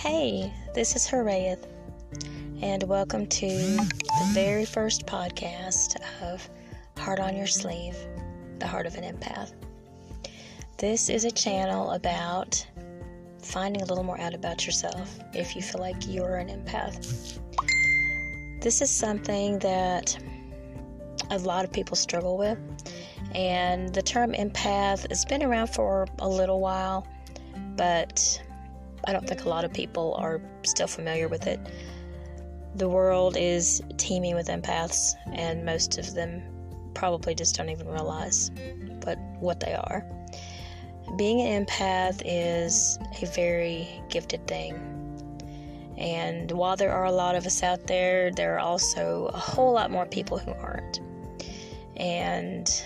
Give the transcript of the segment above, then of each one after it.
Hey, this is Harayeth, and welcome to the very first podcast of Heart on Your Sleeve, the Heart of an Empath. This is a channel about finding a little more out about yourself if you feel like you're an empath. This is something that a lot of people struggle with, and the term empath has been around for a little while, but I don't think a lot of people are still familiar with it. The world is teeming with empaths, and most of them probably just don't even realize what they are. Being an empath is a very gifted thing. And while there are a lot of us out there, there are also a whole lot more people who aren't. And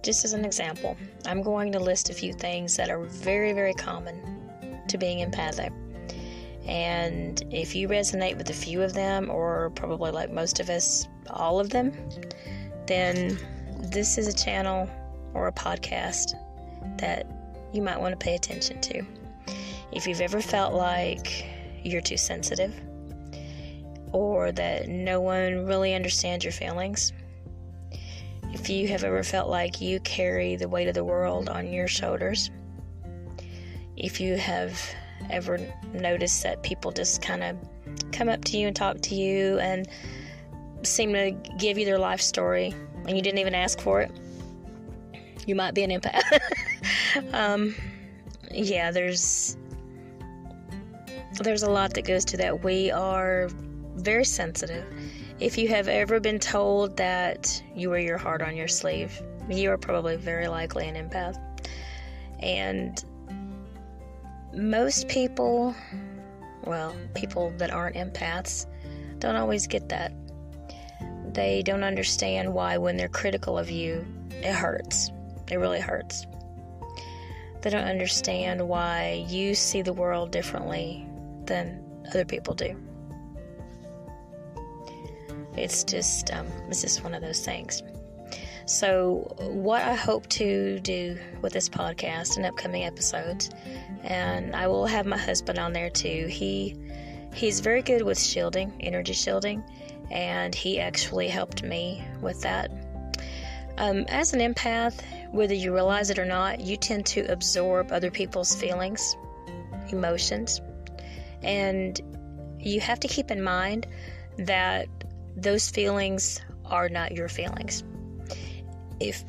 just as an example, I'm going to list a few things that are very, very common to being empathic. And if you resonate with a few of them, or probably like most of us, all of them, then this is a channel or a podcast that you might want to pay attention to. If you've ever felt like you're too sensitive, or that no one really understands your feelings, if you have ever felt like you carry the weight of the world on your shoulders, if you have ever noticed that people just kind of come up to you and talk to you and seem to give you their life story and you didn't even ask for it, you might be an empath. There's a lot that goes to that. We are very sensitive. If you have ever been told that you wear your heart on your sleeve, you are probably very likely an empath. And most people that aren't empaths, don't always get that. They don't understand why when they're critical of you, it hurts. It really hurts. They don't understand why you see the world differently than other people do. It's just one of those things. So what I hope to do with this podcast and upcoming episodes, and I will have my husband on there too. He's very good with shielding, energy shielding, and he actually helped me with that. As an empath, whether you realize it or not, you tend to absorb other people's feelings, emotions, and you have to keep in mind that those feelings are not your feelings. If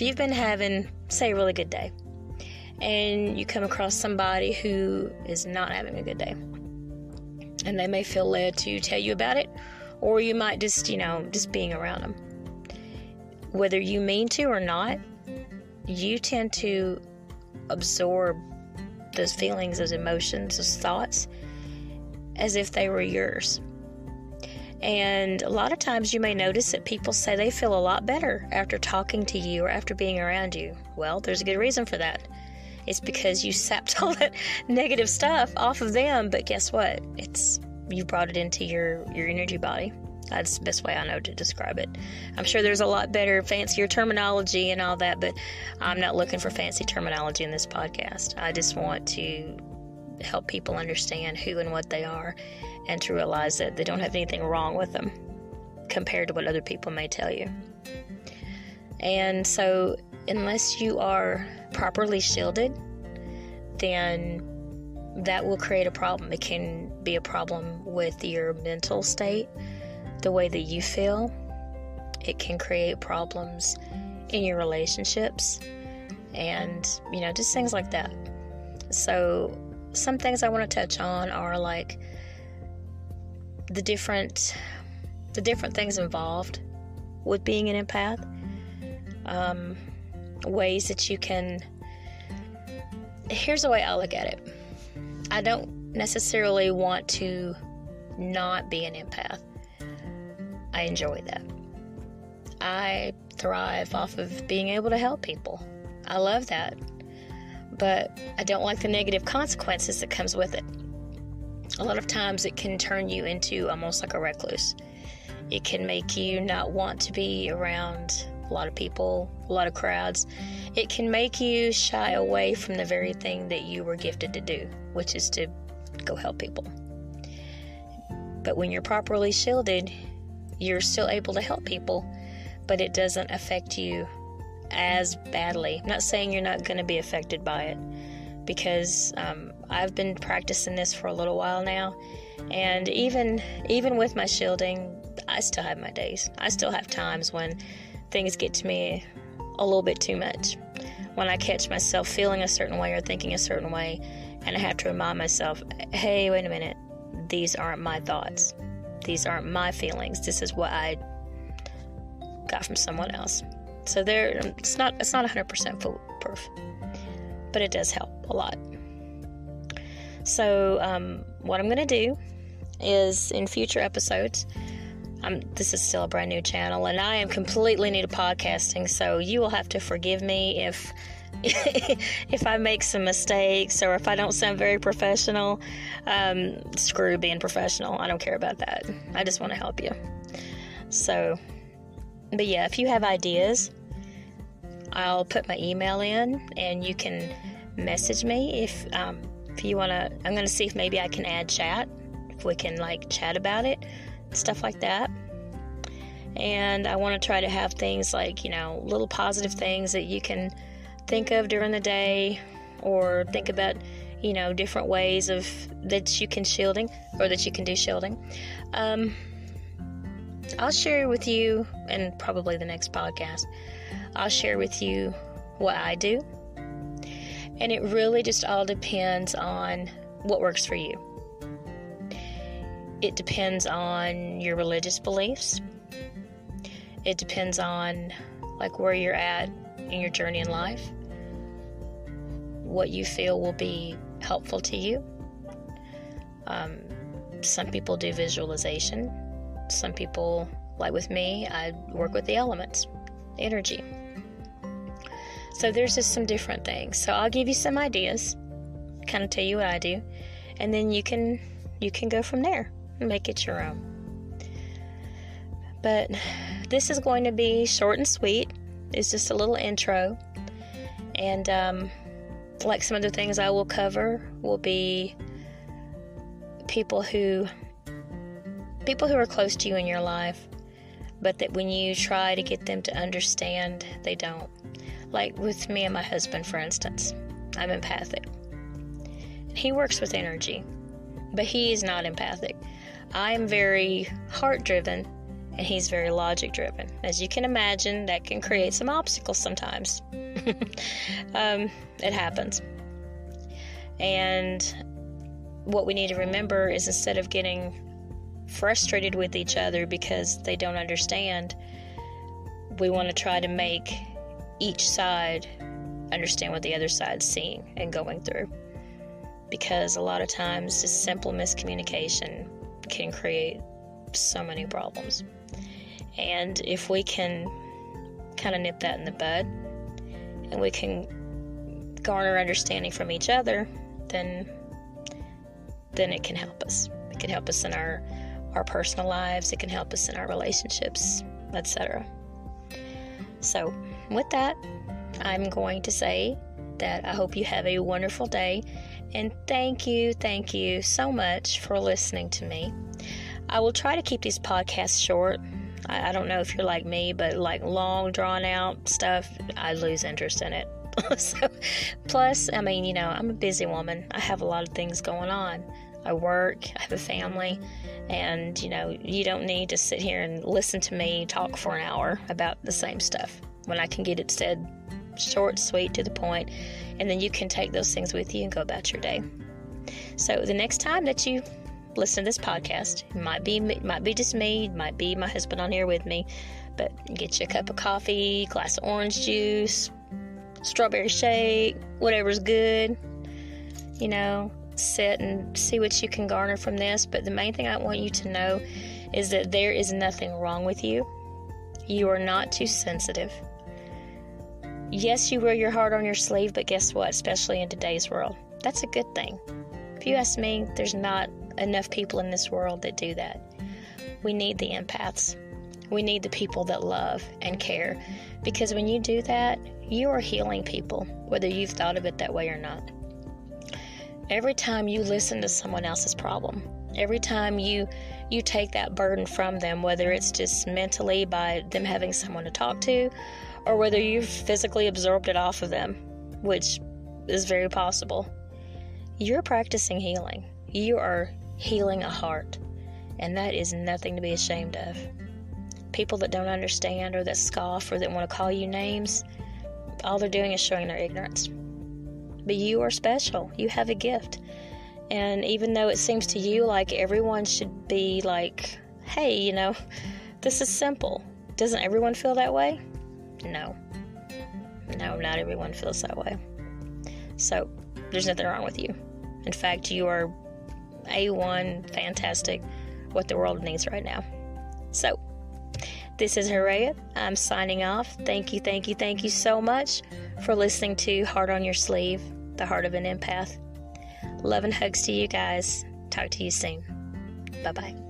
you've been having, say, a really good day, and you come across somebody who is not having a good day, and they may feel led to tell you about it, or you might just being around them. Whether you mean to or not, you tend to absorb those feelings, those emotions, those thoughts, as if they were yours. And a lot of times you may notice that people say they feel a lot better after talking to you or after being around you. Well, there's a good reason for that. It's because you sapped all that negative stuff off of them, but guess what? You brought it into your energy body. That's the best way I know to describe it. I'm sure there's a lot better, fancier terminology and all that, but I'm not looking for fancy terminology in this podcast. I just want to help people understand who and what they are, and to realize that they don't have anything wrong with them compared to what other people may tell you. And so unless you are properly shielded, then that will create a problem. It can be a problem with your mental state, the way that you feel. It can create problems in your relationships, and just things like that. So some things I want to touch on are like the different things involved with being an empath, ways that you can. Here's the way I look at it. I don't necessarily want to not be an empath. I enjoy that. I thrive off of being able to help people. I love that. But I don't like the negative consequences that comes with it. A lot of times it can turn you into almost like a recluse. It can make you not want to be around a lot of people, a lot of crowds. It can make you shy away from the very thing that you were gifted to do, which is to go help people. But when you're properly shielded, you're still able to help people, but it doesn't affect you as badly. I'm not saying you're not going to be affected by it, because I've been practicing this for a little while now, and even with my shielding, I still have my days. I still have times when things get to me a little bit too much, when I catch myself feeling a certain way or thinking a certain way, and I have to remind myself, hey, wait a minute, these aren't my thoughts, these aren't my feelings, this is what I got from someone else. So it's not 100% foolproof, but it does help a lot. So what I'm going to do is, in future episodes, this is still a brand new channel, and I am completely new to podcasting, so you will have to forgive me if I make some mistakes, or if I don't sound very professional. Screw being professional. I don't care about that. I just want to help you. So, but yeah, if you have ideas, I'll put my email in, and you can message me if you want to. I'm going to see if maybe I can add chat, if we can chat about it, stuff like that. And I want to try to have things like, little positive things that you can think of during the day, or think about, different ways that you can do shielding. I'll share with you, and probably the next podcast, I'll share with you what I do. And it really just all depends on what works for you. It depends on your religious beliefs. It depends on where you're at in your journey in life, what you feel will be helpful to you. Some people do visualization. Some people, like with me, I work with the elements, energy. So there's just some different things. So I'll give you some ideas, kind of tell you what I do, and then you can go from there and make it your own. But this is going to be short and sweet. It's just a little intro. And some other things I will cover will be people who are close to you in your life, but that when you try to get them to understand, they don't. Like with me and my husband, for instance, I'm empathic. He works with energy, but he is not empathic. I'm very heart-driven, and he's very logic-driven. As you can imagine, that can create some obstacles sometimes. It happens. And what we need to remember is, instead of getting frustrated with each other because they don't understand, we want to try to make each side understand what the other side's seeing and going through. Because a lot of times, just simple miscommunication can create so many problems. And if we can kind of nip that in the bud, and we can garner understanding from each other, then it can help us. It can help us in our personal lives. It can help us in our relationships, etc. So with that, I'm going to say that I hope you have a wonderful day, and thank you so much for listening to me. I will try to keep these podcasts short. I don't know if you're like me, but long, drawn out stuff, I lose interest in it. Plus, I'm a busy woman. I have a lot of things going on. I work, I have a family, and, you don't need to sit here and listen to me talk for an hour about the same stuff when I can get it said short, sweet, to the point, and then you can take those things with you and go about your day. So the next time that you listen to this podcast, it might be just me, it might be my husband on here with me, but get you a cup of coffee, glass of orange juice, strawberry shake, whatever's good, sit and see what you can garner from this. But the main thing I want you to know is that there is nothing wrong with you. You are not too sensitive. Yes, you wear your heart on your sleeve, but guess what? Especially in today's world, that's a good thing. If you ask me, there's not enough people in this world that do that. We need the empaths. We need the people that love and care, because when you do that, you are healing people, whether you've thought of it that way or not. Every time you listen to someone else's problem, every time you take that burden from them, whether it's just mentally by them having someone to talk to, or whether you've physically absorbed it off of them, which is very possible, you're practicing healing. You are healing a heart, and that is nothing to be ashamed of. People that don't understand or that scoff or that want to call you names, all they're doing is showing their ignorance. But you are special. You have a gift. And even though it seems to you like everyone should be like, hey, this is simple. Doesn't everyone feel that way? No, not everyone feels that way. So there's nothing wrong with you. In fact, you are A1, fantastic, what the world needs right now. So this is Harriet. I'm signing off. Thank you so much for listening to Heart on Your Sleeve, the Heart of an Empath. Love and hugs to you guys. Talk to you soon. Bye-bye.